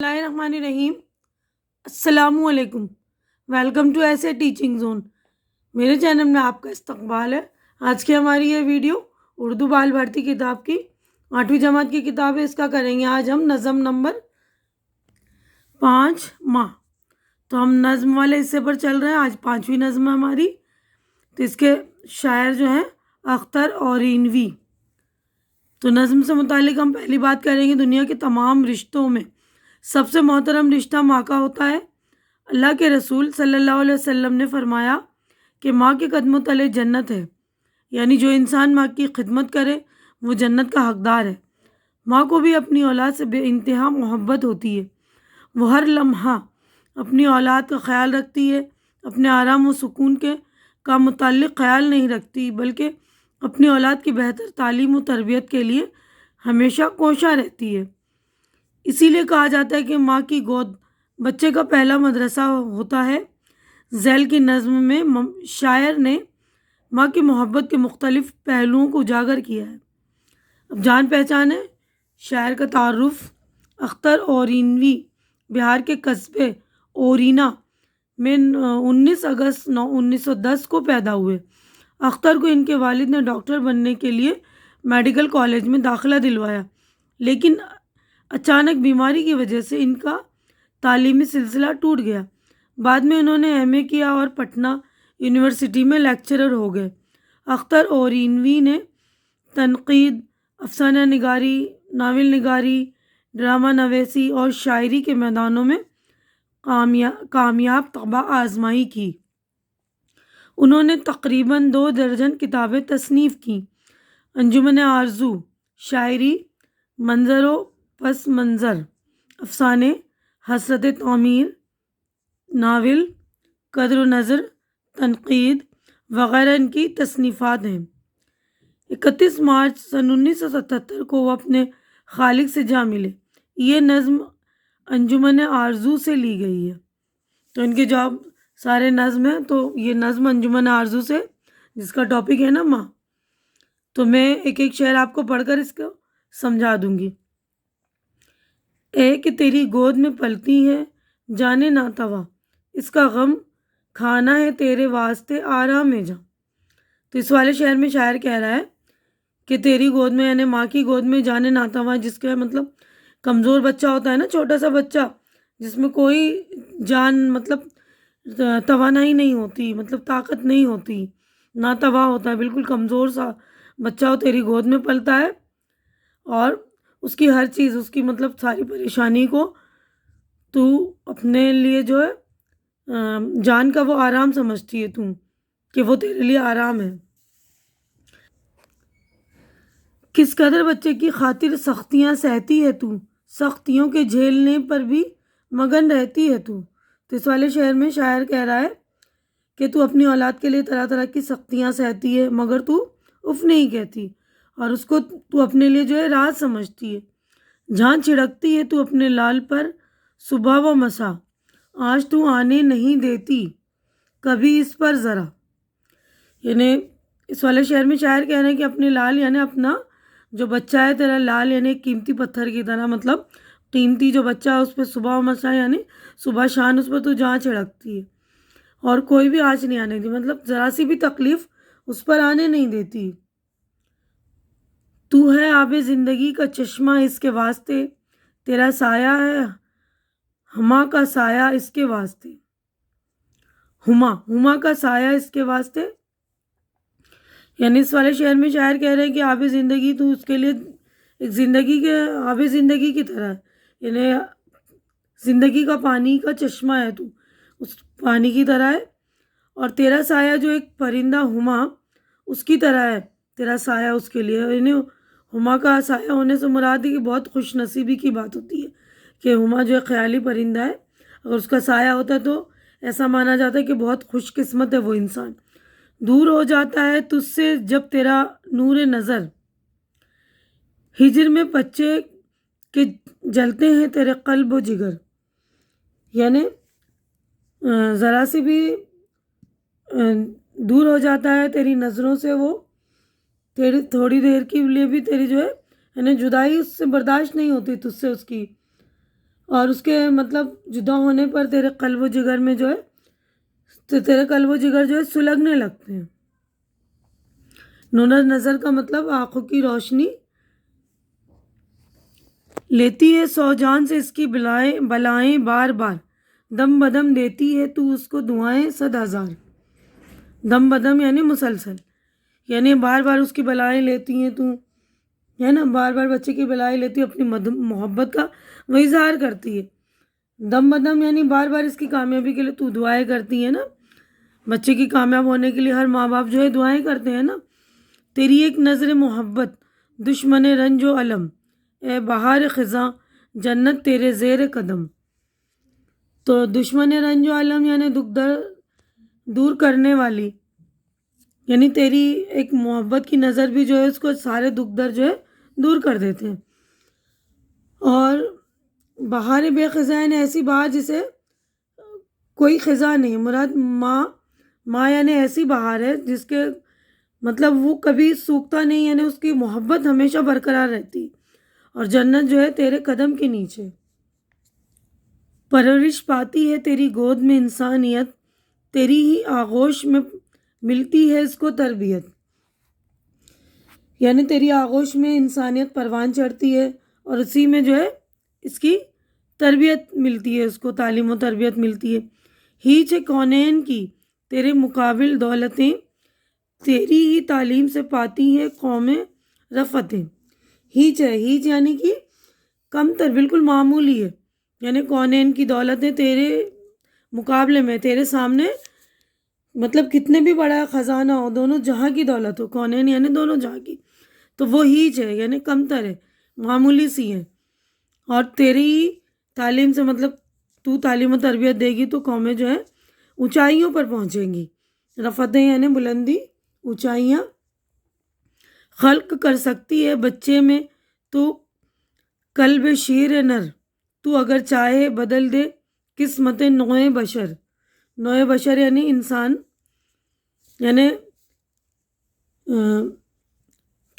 اللہ الرحمن الرحیم۔ السلام علیکم، ویلکم ٹو ایسے ٹیچنگ زون۔ میرے چینل میں آپ کا استقبال ہے۔ آج کی ہماری یہ ویڈیو اردو بال بھارتی کتاب کی 8ویں جماعت کی کتاب ہے، اس کا کریں گے آج ہم نظم نمبر 5 ماہ۔ تو ہم نظم والے حصے پر چل رہے ہیں، آج 5ویں نظم ہے ہماری۔ تو اس کے شاعر جو ہیں اختر اورینوی۔ تو نظم سے متعلق ہم پہلی بات کریں گے، دنیا کے تمام رشتوں میں سب سے محترم رشتہ ماں کا ہوتا ہے۔ اللہ کے رسول صلی اللہ علیہ وسلم نے فرمایا کہ ماں کے قدموں تلے جنت ہے، یعنی جو انسان ماں کی خدمت کرے وہ جنت کا حقدار ہے۔ ماں کو بھی اپنی اولاد سے بے انتہا محبت ہوتی ہے، وہ ہر لمحہ اپنی اولاد کا خیال رکھتی ہے، اپنے آرام و سکون کا متعلق خیال نہیں رکھتی، بلکہ اپنی اولاد کی بہتر تعلیم و تربیت کے لیے ہمیشہ کوشاں رہتی ہے۔ اسی لیے کہا جاتا ہے کہ ماں کی گود بچے کا پہلا مدرسہ ہوتا ہے۔ ذیل کی نظم میں شاعر نے ماں کی محبت کے مختلف پہلوؤں کو اجاگر کیا ہے۔ اب جان پہچان ہے شاعر کا تعارف۔ اختر اورینوی بہار کے قصبے اورینا میں 19 اگست 1910 کو پیدا ہوئے۔ اختر کو ان کے والد نے ڈاکٹر بننے کے لیے میڈیکل کالج میں داخلہ دلوایا، لیکن اچانک بیماری کی وجہ سے ان کا تعلیمی سلسلہ ٹوٹ گیا۔ بعد میں انہوں نے ایم اے کیا اور پٹنہ یونیورسٹی میں لیکچرر ہو گئے۔ اختر اورینوی نے تنقید، افسانہ نگاری، ناول نگاری، ڈرامہ نویسی اور شاعری کے میدانوں میں کامیاب طبع آزمائی کی۔ انہوں نے تقریباً 2 درجن کتابیں تصنیف کیں۔ انجمن آرزو شاعری، منظر و پس منظر افسانے، حسرت تعمیر ناول، قدر و نظر تنقید وغیرہ ان کی تصنیفات ہیں۔ 31 مارچ سن 1977 کو وہ اپنے خالق سے جا ملے۔ یہ نظم انجمن آرزو سے لی گئی ہے۔ تو ان کے جواب سارے نظم ہیں، تو یہ نظم انجمن آرزو سے، جس کا ٹاپک ہے نا ماں۔ تو میں ایک ایک شعر آپ کو پڑھ کر اس کو سمجھا دوں گی۔ اے کہ تیری گود میں پلتی ہے جانے ناتوا، اس کا غم کھانا ہے تیرے واسطے آرام میں جا۔ تو اس والے شعر میں شاعر کہہ رہا ہے کہ تیری گود میں، یعنی ماں کی گود میں جانے ناتوا، جس کا مطلب کمزور بچہ ہوتا ہے نا، چھوٹا سا بچہ جس میں کوئی جان مطلب توانائی نہیں ہوتی، مطلب طاقت نہیں ہوتی، ناتوا ہوتا ہے، بالکل کمزور سا بچہ ہو، تیری گود میں پلتا ہے، اور اس کی ہر چیز، اس کی مطلب ساری پریشانی کو تو اپنے لیے جو ہے جان کا وہ آرام سمجھتی ہے، تو کہ وہ تیرے لیے آرام ہے۔ کس قدر بچے کی خاطر سختیاں سہتی ہے تو، سختیوں کے جھیلنے پر بھی مگن رہتی ہے تو۔ تو اس والے شعر میں شاعر کہہ رہا ہے کہ تو اپنی اولاد کے لیے طرح طرح کی سختیاں سہتی ہے، مگر تو اف نہیں کہتی، اور اس کو تو اپنے لیے جو ہے راحت سمجھتی ہے۔ جہاں چھڑکتی ہے تو اپنے لال پر صبح و مسا، آج تو آنے نہیں دیتی کبھی اس پر ذرا۔ یعنی اس والے شعر میں شاعر کہہ رہے ہیں کہ اپنے لال، یعنی اپنا جو بچہ ہے تیرا لال، یعنی قیمتی پتھر کی طرح، مطلب قیمتی جو بچہ ہے اس پہ صبح و مسا، یعنی صبح شان اس پہ تو جہاں چھڑکتی ہے اور کوئی بھی آنچ نہیں آنے دی، مطلب ذرا سی بھی تکلیف اس پر آنے نہیں دیتی۔ تو ہے آب زندگی کا چشمہ اس کے واسطے، تیرا سایہ ہے ہما کا سایہ اس کے واسطے۔ ہما کا سایہ اس کے واسطے، یعنی اس والے شعر میں شاعر کہہ رہے ہیں کہ آب زندگی تو اس کے لیے ایک زندگی کے آب زندگی کی طرح ہے، یعنی زندگی کا پانی کا چشمہ ہے، تو اس پانی کی طرح ہے، اور تیرا سایہ جو ایک پرندہ ہما اس کی طرح ہے، تیرا سایہ اس کے لیے، یعنی ہما کا سایہ ہونے سے مراد ہے کہ بہت خوش نصیبی کی بات ہوتی ہے کہ ہما جو ہے خیالی پرندہ ہے، اگر اس کا سایہ ہوتا ہے تو ایسا مانا جاتا ہے کہ بہت خوش قسمت ہے وہ انسان۔ دور ہو جاتا ہے تجھ سے جب تیرا نور نظر، ہجر میں بچے کے جلتے ہیں تیرے قلب و جگر، یعنی ذرا سی بھی دور ہو جاتا ہے تیری نظروں سے وہ، تیری تھوڑی دیر کے لیے بھی تیری جو ہے یعنی جدائی اس سے برداشت نہیں ہوتی تجھ سے اس کی، اور اس کے مطلب جدا ہونے پر تیرے قلب و جگر میں جو ہے تیرے قلب و جگر جو ہے سلگنے لگتے ہیں. نور نظر کا مطلب آنکھوں کی روشنی لیتی ہے 100 جان سے اس کی بلائیں بار بار، دم بدم دیتی ہے تو اس کو دعائیں 100,000. دم بدم یعنی مسلسل، یعنی بار بار اس کی بلائیں لیتی ہیں تو، ہے نا، بار بار بچے کی بلائیں لیتی ہے، اپنی محبت کا وہ اظہار کرتی ہے. دم بدم یعنی بار بار اس کی کامیابی کے لیے تو دعائیں کرتی ہے نا. بچے کی کامیاب ہونے کے لیے ہر ماں باپ جو ہے دعائیں کرتے ہیں نا. تیری ایک نظر محبت دشمن رنج و علم، اے بہار خزاں جنت تیرے زیر قدم. تو دشمن رنج و علم یعنی دکھ درد دور کرنے والی، یعنی تیری ایک محبت کی نظر بھی جو ہے اس کو سارے دکھ درد جو ہے دور کر دیتے ہیں. اور بہار بے خزاں یعنی ایسی بہار جسے کوئی خزاں نہیں، مراد ماں یعنی ایسی بہار ہے جس کے مطلب وہ کبھی سوکھتا نہیں، یعنی اس کی محبت ہمیشہ برقرار رہتی. اور جنت جو ہے تیرے قدم کے نیچے. پرورش پاتی ہے تیری گود میں انسانیت، تیری ہی آغوش میں ملتی ہے اس کو تربیت. یعنی تیری آغوش میں انسانیت پروان چڑھتی ہے اور اسی میں جو ہے اس کی تربیت ملتی ہے، اس کو تعلیم و تربیت ملتی ہے. ہیچ کونین کی تیرے مقابل دولتیں، تیری ہی تعلیم سے پاتی ہے قومیں رفتیں. ہیچ ہے، ہیچ یعنی کہ کم تر، بالکل معمولی ہے. یعنی کونین کی دولتیں تیرے مقابلے میں، تیرے سامنے، مطلب کتنے بھی بڑا خزانہ ہو، دونوں جہاں کی دولت ہو، کونین یعنی دونوں جہاں کی، تو وہ ہیچ ہے یعنی کم تر ہے، معمولی سی ہے. اور تیری تعلیم سے مطلب تو تعلیم و تربیت دے گی تو قومیں جو ہے اونچائیوں پر پہنچیں گی. رفتیں یعنی بلندی، اونچائیاں. خلق کر سکتی ہے بچے میں تو قلب شیر نر، تو اگر چاہے بدل دے قسمت نوع بشر. نوع بشر یعنی انسان، یعنی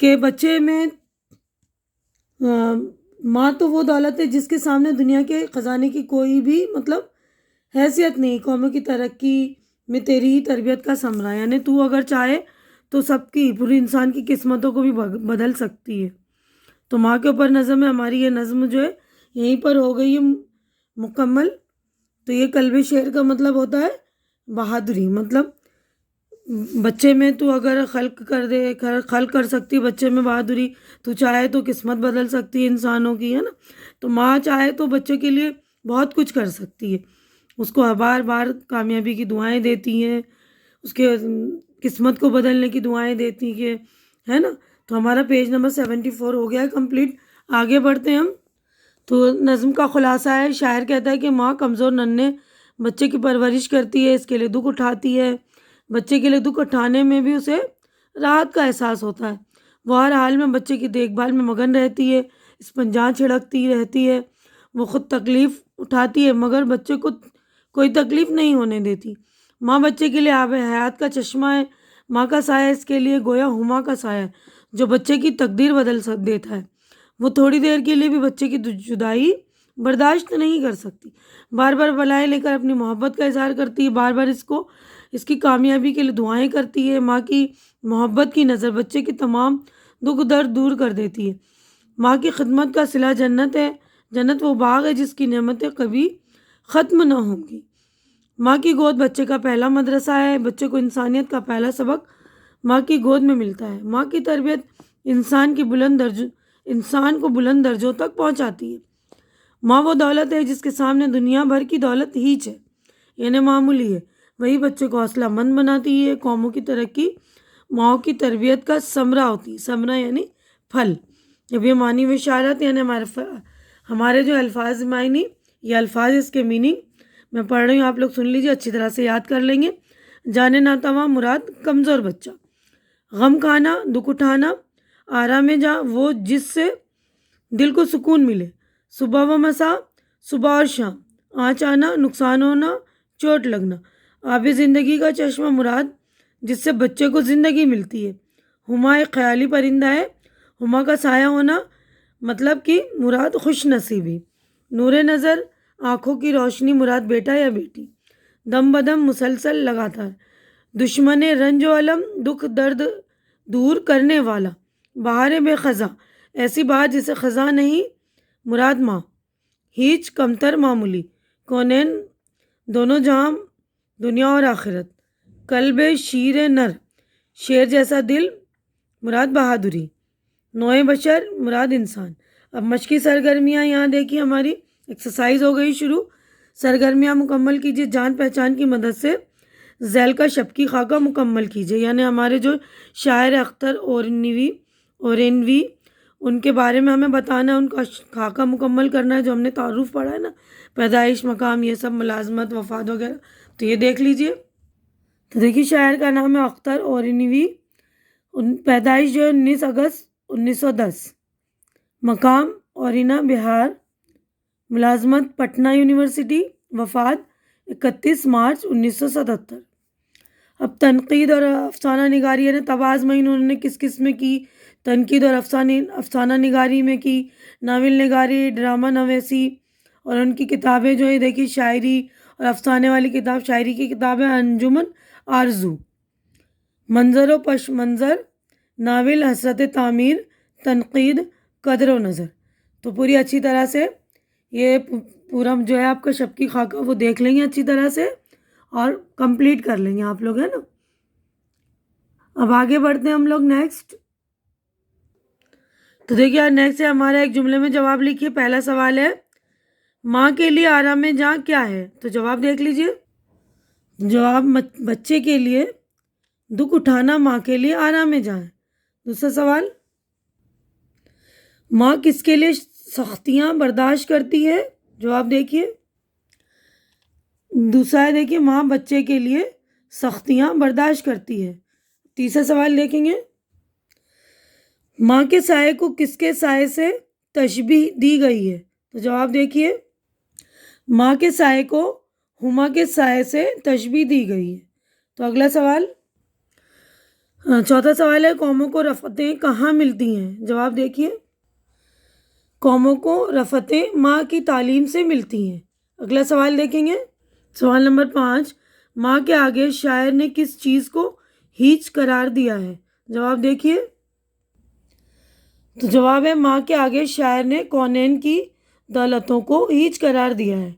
کہ بچے میں ماں تو وہ دولت ہے جس کے سامنے دنیا کے خزانے کی کوئی بھی مطلب حیثیت نہیں. قوموں کی ترقی میں تیری ہی تربیت کا ثمرہ، یعنی تو اگر چاہے تو سب کی، پوری انسان کی قسمتوں کو بھی بدل سکتی ہے. تو ماں کے اوپر نظم ہے ہماری، یہ نظم جو ہے یہیں پر ہو گئی ہے مکمل. تو یہ قلب شعر کا مطلب ہوتا ہے بہادری. مطلب بچے میں تو اگر خلق کر سکتی بچے میں بہادری، تو چاہے تو قسمت بدل سکتی ہے انسانوں کی، ہے نا. تو ماں چاہے تو بچے کے لیے بہت کچھ کر سکتی ہے، اس کو بار بار کامیابی کی دعائیں دیتی ہیں، اس کے قسمت کو بدلنے کی دعائیں دیتی ہیں، ہے نا. تو ہمارا پیج نمبر 74 ہو گیا ہے کمپلیٹ. آگے بڑھتے ہیں ہم. تو نظم کا خلاصہ ہے، شاعر کہتا ہے کہ ماں کمزور ننھے بچے کی پرورش کرتی ہے، اس کے لیے دکھ اٹھاتی ہے. بچے کے لیے دکھ اٹھانے میں بھی اسے راحت کا احساس ہوتا ہے. وہ ہر حال میں بچے کی دیکھ بھال میں مگن رہتی ہے، اس پر جان چھڑکتی رہتی ہے. وہ خود تکلیف اٹھاتی ہے مگر بچے کو کوئی تکلیف نہیں ہونے دیتی. ماں بچے کے لیے آب حیات کا چشمہ ہے. ماں کا سایہ اس کے لیے گویا ہما کا سایہ جو بچے کی تقدیر بدل دیتا ہے. وہ تھوڑی دیر کے لیے بھی بچے کی جدائی برداشت نہیں کر سکتی، بار بار بلائیں لے کر اپنی محبت کا اظہار کرتی ہے، بار بار اس کی کامیابی کے لیے دعائیں کرتی ہے. ماں کی محبت کی نظر بچے کی تمام دکھ درد دور کر دیتی ہے. ماں کی خدمت کا صلہ جنت ہے. جنت وہ باغ ہے جس کی نعمتیں کبھی ختم نہ ہوں گی. ماں کی گود بچے کا پہلا مدرسہ ہے. بچے کو انسانیت کا پہلا سبق ماں کی گود میں ملتا ہے. ماں کی تربیت انسان کو بلند درجوں تک پہنچاتی ہے. ماں وہ دولت ہے جس کے سامنے دنیا بھر کی دولت ہیچ ہے، یعنی معمولی ہے. وہی بچے کو حوصلہ مند بناتی ہے. قوموں کی ترقی ماں کی تربیت کا ثمرہ ہوتی ہے. ثمرہ یعنی پھل. جب یہ معنی و اشارت یعنی ہمارے جو الفاظ معنی، یہ الفاظ اس کے میننگ میں پڑھ رہی ہوں، آپ لوگ سن لیجیے، اچھی طرح سے یاد کر لیں گے. جانے ناتواں مراد کمزور بچہ. غم کھانا، دکھ اٹھانا، آرام جا وہ جس سے دل کو سکون ملے. صبح و مساء، صبح اور شام. آنچ آنا، نقصان ہونا، چوٹ لگنا. آب زندگی کا چشمہ مراد جس سے بچے کو زندگی ملتی ہے. ہما ایک خیالی پرندہ ہے. ہما کا سایہ ہونا مطلب کہ مراد خوش نصیبی. نور نظر آنکھوں کی روشنی مراد بیٹا یا بیٹی. دم بدم مسلسل لگاتار. دشمن رنج و علم دکھ درد دور کرنے والا. بہار بے خزاں ایسی بات جسے خزاں نہیں مراد ماں. ہیچ کمتر معمولی. کونین دونوں جہاں دنیا اور آخرت. قلب شیر نر شیر جیسا دل مراد بہادری. نوع بشر مراد انسان. اب مشقی سرگرمیاں یہاں دیکھیے ہماری ایکسرسائز ہو گئی شروع. سرگرمیاں مکمل کیجیے. جان پہچان کی مدد سے ذیل کا شبکی خاکہ مکمل کیجیے. یعنی ہمارے جو شاعر اختر اورینوی ان کے بارے میں ہمیں بتانا ہے، ان کا خاکہ مکمل کرنا ہے. جو ہم نے تعارف پڑھا ہے نا، پیدائش، مقام، یہ سب، ملازمت، وفات وغیرہ، تو یہ دیکھ لیجیے. تو دیکھیے شاعر کا نام ہے اختر اورینوی. پیدائش جو ہے 19 اگست 1910. مقام اورینا بہار. ملازمت پٹنہ یونیورسٹی. وفات 31 مارچ 1977. اب تنقید اور افسانہ نگاری یعنی طباز میں انہوں نے کس کس میں کی؟ تنقید اور افسانہ نگاری میں کی، ناول نگاری، ڈرامہ نویسی. اور ان کی کتابیں جو ہے دیکھیے شاعری اور افسانے والی کتاب، شاعری کی کتاب ہے انجمن آرزو. منظر و پش منظر، ناول حسرت تعمیر، تنقید، قدر و نظر. تو پوری اچھی طرح سے یہ پورا جو ہے آپ کا شبکی خاکہ وہ دیکھ لیں گے اچھی طرح سے اور کمپلیٹ کر لیں گے آپ لوگ، ہے نا. اب آگے بڑھتے ہیں ہم لوگ نیکسٹ. تو دیکھیے نیکسٹ ہے ہمارا ایک جملے میں جواب لکھیے. پہلا سوال ہے ماں کے لیے آرام جہاں کیا ہے؟ تو جواب دیکھ لیجیے. جواب بچے کے لیے دکھ اٹھانا ماں کے لیے آرام جہاں ہے. دوسرا سوال ماں کس کے لیے سختیاں برداشت کرتی ہے؟ جواب دیکھیے. دوسرا ہے دیکھیے ماں بچے کے لیے سختیاں برداشت کرتی ہے. تیسرا سوال دیکھیں گے ماں کے سائے کو کس کے سائے سے تشبیہ دی گئی ہے؟ تو جواب دیکھیے ماں کے سائے کو ہما کے سائے سے تشبیہ دی گئی ہے. تو اگلا سوال چوتھا سوال ہے قوموں کو رفتیں کہاں ملتی ہیں؟ جواب دیکھیے قوموں کو رفتیں ماں کی تعلیم سے ملتی ہیں. اگلا سوال دیکھیں گے سوال نمبر 5 ماں کے آگے شاعر نے کس چیز کو ہیچ قرار دیا ہے؟ جواب دیکھیے. تو جواب ہے ماں کے آگے شاعر نے کونین کی دولتوں کو ہیچ قرار دیا ہے.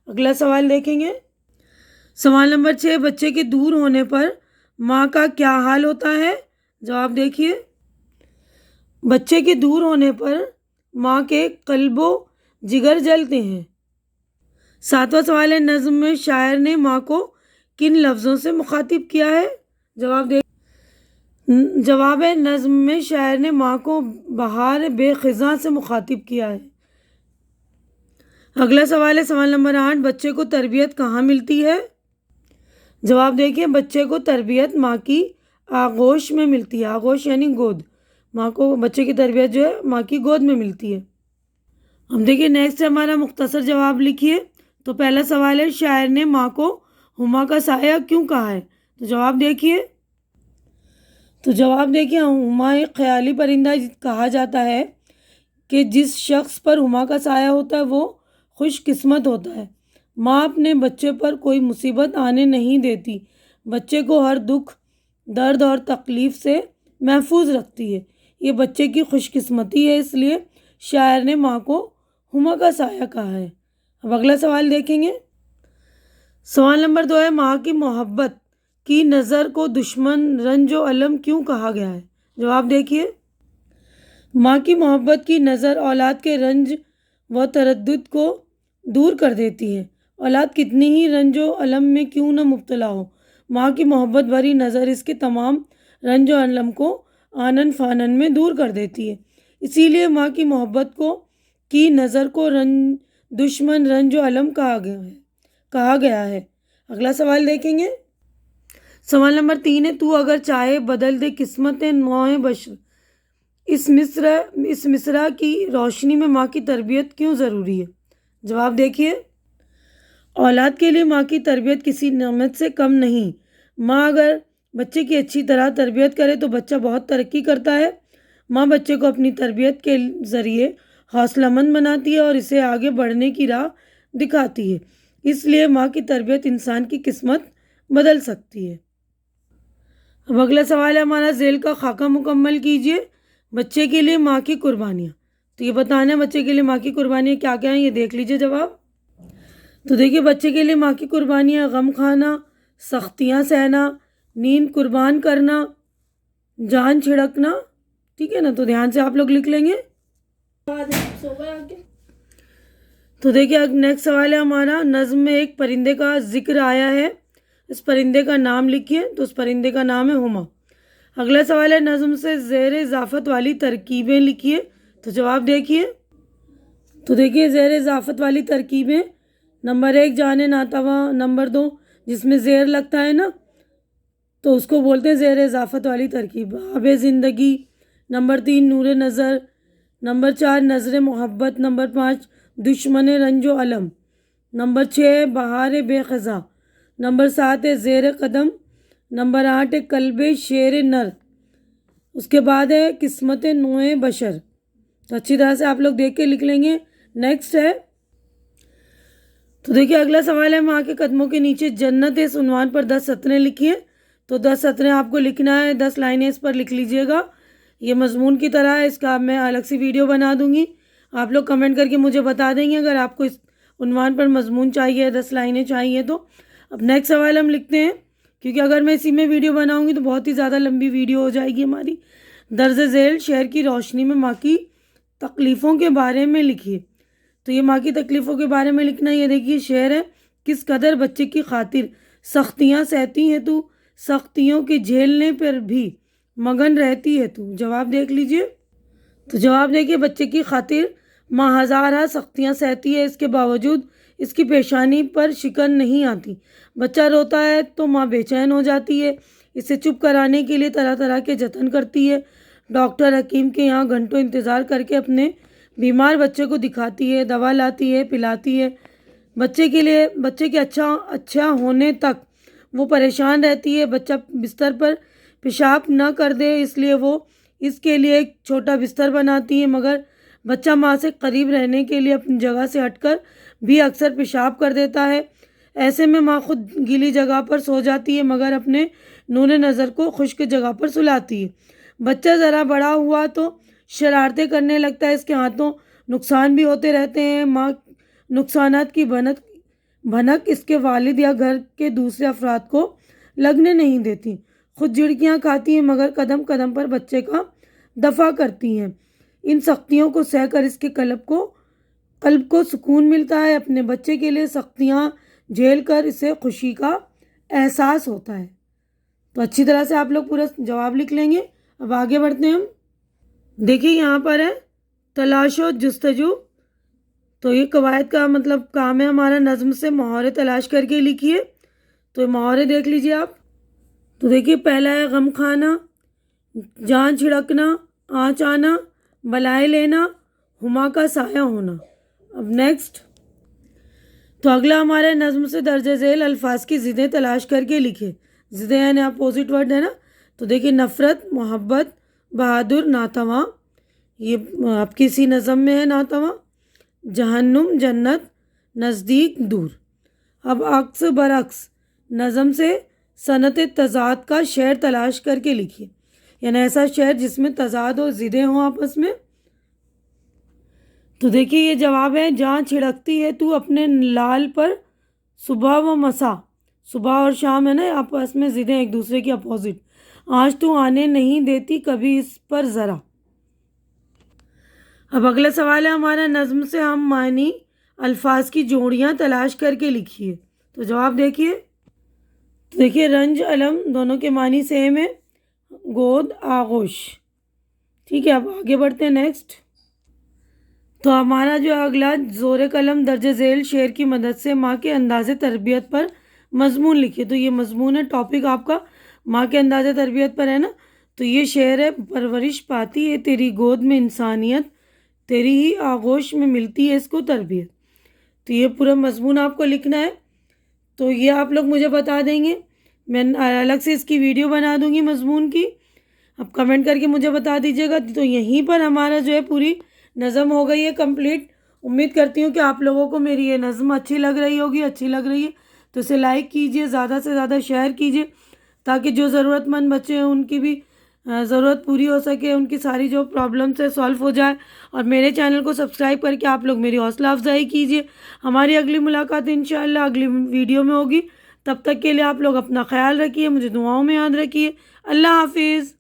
اگلا سوال دیکھیں گے سوال نمبر 6 بچے کے دور ہونے پر ماں کا کیا حال ہوتا ہے؟ جواب دیکھیے بچے کے دور ہونے پر ماں کے قلب و جگر جلتے ہیں. ساتواں سوال ہے نظم میں شاعر نے ماں کو کن لفظوں سے مخاطب کیا ہے؟ جواب ہے نظم میں شاعر نے ماں کو بہار بے خزاں سے مخاطب کیا ہے. اگلا سوال ہے سوال نمبر 8 بچے کو تربیت کہاں ملتی ہے؟ جواب دیکھیے بچے کو تربیت ماں کی آغوش میں ملتی ہے. آغوش یعنی گود. ماں کو بچے کی تربیت جو ہے ماں کی گود میں ملتی ہے. ہم دیکھیے نیکسٹ ہمارا مختصر جواب لکھیے. تو پہلا سوال ہے شاعر نے ماں کو ہما کا سایہ کیوں کہا ہے؟ تو جواب دیکھیے ہما ایک خیالی پرندہ کہا جاتا ہے کہ جس شخص پر ہما کا سایہ ہوتا ہے وہ خوش قسمت ہوتا ہے. ماں اپنے بچے پر کوئی مصیبت آنے نہیں دیتی، بچے کو ہر دکھ، درد اور تکلیف سے محفوظ رکھتی ہے. یہ بچے کی خوش قسمتی ہے، اس لیے شاعر نے ماں کو ہما کا سایہ کہا ہے. اب اگلا سوال دیکھیں گے سوال نمبر 2 ہے ماں کی محبت کی نظر کو دشمن رنج و علم کیوں کہا گیا ہے؟ جواب دیکھیے ماں کی محبت کی نظر اولاد کے رنج و تردد کو دور کر دیتی ہے. اولاد کتنی ہی رنج و علم میں کیوں نہ مبتلا ہو، ماں کی محبت بھری نظر اس کے تمام رنج و علم کو آنن فانن میں دور کر دیتی ہے. اسی لیے ماں کی محبت کی نظر کو دشمن رنج و علم کہا گیا ہے. اگلا سوال دیکھیں گے سوال نمبر 3 ہے تو اگر چاہے بدل دے قسمت نوع بشر. اس مصرع کی روشنی میں ماں کی تربیت کیوں ضروری ہے؟ جواب دیکھیے اولاد کے لیے ماں کی تربیت کسی نعمت سے کم نہیں. ماں اگر بچے کی اچھی طرح تربیت کرے تو بچہ بہت ترقی کرتا ہے. ماں بچے کو اپنی تربیت کے ذریعے حوصلہ مند بناتی ہے اور اسے آگے بڑھنے کی راہ دکھاتی ہے۔ اس لیے ماں کی تربیت انسان کی قسمت بدل سکتی ہے۔ اب اگلا سوال ہے ہمارا، ذیل کا خاکہ مکمل کیجیے۔ بچے کے لیے ماں کی قربانیاں، تو یہ بتانا ہے بچے کے لیے ماں کی قربانیاں کیا کیا ہیں، یہ دیکھ لیجیے جواب۔ تو دیکھیے بچے کے لیے ماں کی قربانیاں: غم کھانا، سختیاں سہنا، نیند قربان کرنا، جان چھڑکنا۔ ٹھیک ہے نا، تو دھیان سے آپ لوگ لکھ لیں گے۔ تو دیکھیے نیکسٹ سوال ہے ہمارا، نظم میں ایک پرندے کا ذکر آیا ہے، اس پرندے کا نام لکھیے۔ تو اس پرندے کا نام ہے ہما۔ اگلا سوال ہے، نظم سے زیر اضافت والی ترکیبیں لکھیے۔ تو جواب دیکھیے۔ تو دیکھیے زیر اضافت والی ترکیبیں: نمبر 1 جان ناتواں، نمبر 2 جس میں زیر لگتا ہے نا تو اس کو بولتے ہیں زیر اضافت والی ترکیب، آب زندگی، نمبر 3 نور نظر، نمبر 4 نظر محبت، نمبر 5 دشمن رنج و علم، نمبر 6 بہار بے خزاں، نمبر 7 ہے زیر قدم، نمبر 8 ہے قلب شیر نر، اس کے بعد ہے قسمت نوع بشر۔ تو اچھی طرح سے آپ لوگ دیکھ کے لکھ لیں گے۔ نیکسٹ ہے، تو دیکھیے اگلا سوال ہے، ماں کے قدموں کے نیچے جنت، اس عنوان پر 10 سطریں لکھیے۔ تو 10 سطریں آپ کو لکھنا ہے، 10 لائنیں اس پر لکھ لیجئے گا۔ یہ مضمون کی طرح ہے، اس کا میں الگ سی ویڈیو بنا دوں گی، آپ لوگ کمنٹ کر کے مجھے بتا دیں گے اگر آپ کو اس عنوان پر مضمون چاہیے، 10 لائنیں چاہیے تو۔ اب نیکسٹ سوال ہم لکھتے ہیں، کیونکہ اگر میں اسی میں ویڈیو بناؤں گی تو بہت ہی زیادہ لمبی ویڈیو ہو جائے گی ہماری۔ درج ذیل شعر کی روشنی میں ماں کی تکلیفوں کے بارے میں لکھیے۔ تو یہ ماں کی تکلیفوں کے بارے میں لکھنا، یہ دیکھیے شعر ہے، کس قدر بچے کی خاطر سختیاں سہتی ہے تو، سختیوں کے جھیلنے پر بھی مگن رہتی ہے تو۔ جواب دیکھ لیجئے۔ تو جواب دیکھیے، بچے کی خاطر ماں ہزارہ سختیاں سہتی ہے، اس کے باوجود اس کی پیشانی پر شکن نہیں آتی۔ بچہ روتا ہے تو ماں بے چین ہو جاتی ہے، اسے چپ کرانے کے لیے طرح طرح کے جتن کرتی ہے، ڈاکٹر حکیم کے یہاں گھنٹوں انتظار کر کے اپنے بیمار بچے کو دکھاتی ہے، دوا لاتی ہے، پلاتی ہے۔ بچے کے اچھا ہونے تک وہ پریشان رہتی ہے۔ بچہ بستر پر پیشاب نہ کر دے اس لیے وہ اس کے لیے ایک چھوٹا بستر بناتی ہے، مگر بچہ ماں سے قریب رہنے کے لیے اپنی جگہ سے ہٹ کر بھی اکثر پیشاب کر دیتا ہے۔ ایسے میں ماں خود گیلی جگہ پر سو جاتی ہے مگر اپنے نور نظر کو خشک جگہ پر سلاتی ہے۔ بچہ ذرا بڑا ہوا تو شرارتیں کرنے لگتا ہے، اس کے ہاتھوں نقصان بھی ہوتے رہتے ہیں۔ ماں نقصانات کی بھنک اس کے والد یا گھر کے دوسرے افراد کو لگنے نہیں دیتی، خود جھڑکیاں کھاتی ہیں مگر قدم قدم پر بچے کا دفاع کرتی ہیں۔ ان سختیوں کو سہ کر اس کے قلب کو سکون ملتا ہے، اپنے بچے کے لیے سختیاں جھیل کر اسے خوشی کا احساس ہوتا ہے۔ تو اچھی طرح سے آپ لوگ پورا جواب لکھ لیں گے۔ اب آگے بڑھتے ہیں ہم۔ دیکھیے یہاں پر ہے تلاش و جستجو، تو یہ قواعد کا مطلب کام ہے ہمارا، نظم سے محاورے تلاش کر کے لکھیے۔ تو محاورے دیکھ لیجیے آپ۔ تو دیکھیے پہلا ہے غم کھانا، جان چھڑکنا، آنچ آنا، بلائے لینا، ہما کا سایہ ہونا۔ اب نیکسٹ، تو اگلا ہمارا نظم سے درج ذیل الفاظ کی ضدیں تلاش کر کے لکھے۔ ضدیں یعنی اپوزٹ ورڈ ہے نا، تو دیکھیے نفرت، محبت، بہادر، ناتواں، یہ آپ کی اسی نظم میں ہے ناتواں، جہنم، جنت، نزدیک، دور۔ اب عکس برعکس نظم سے صنعت تضاد کا شعر تلاش کر کے لکھیے، یعنی ایسا شعر جس میں تضاد اور ضدیں ہوں آپس میں۔ تو دیکھیے یہ جواب ہے، جہاں چھڑکتی ہے تو اپنے لال پر صبح و مسا، صبح اور شام ہے نا آپس میں ضدیں ایک دوسرے کی اپوزٹ، آج تو آنے نہیں دیتی کبھی اس پر ذرا۔ اب اگلا سوال ہے ہمارا، نظم سے ہم معنی الفاظ کی جوڑیاں تلاش کر کے لکھیے۔ تو جواب دیکھیے۔ تو دیکھیے رنج، علم دونوں کے معنی سیم ہے، گود، آغوش۔ ٹھیک ہے، اب آگے بڑھتے ہیں نیکسٹ۔ تو ہمارا جو اگلا زور قلم درج ذیل شعر کی مدد سے ماں کے انداز تربیت پر مضمون لکھیے۔ تو یہ مضمون ہے، ٹاپک آپ کا ماں کے انداز تربیت پر ہے نا، تو یہ شعر ہے، پرورش پاتی ہے تیری گود میں انسانیت، تیری ہی آغوش میں ملتی ہے اس کو تربیت۔ تو یہ پورا مضمون آپ کو لکھنا ہے، تو یہ آپ لوگ مجھے بتا دیں گے، میں الگ سے اس کی ویڈیو بنا دوں گی مضمون کی، اب کمنٹ کر کے مجھے بتا دیجیے گا۔ تو یہیں پر ہمارا جو ہے پوری نظم ہو گئی ہے کمپلیٹ. امید کرتی ہوں کہ آپ لوگوں کو میری یہ نظم اچھی لگ رہی ہے تو اسے لائک کیجئے، زیادہ سے زیادہ شیئر کیجئے تاکہ جو ضرورت مند بچے ہیں ان کی بھی ضرورت پوری ہو سکے، ان کی ساری جو پرابلمس ہے سالو ہو جائے. اور میرے چینل کو سبسکرائب کر کے آپ لوگ میری حوصلہ افزائی کیجئے. ہماری اگلی ملاقات انشاءاللہ اگلی ویڈیو میں ہوگی. تب تک کے لیے آپ لوگ اپنا خیال رکھیے، مجھے دعاؤں میں یاد رکھیے. اللہ حافظ.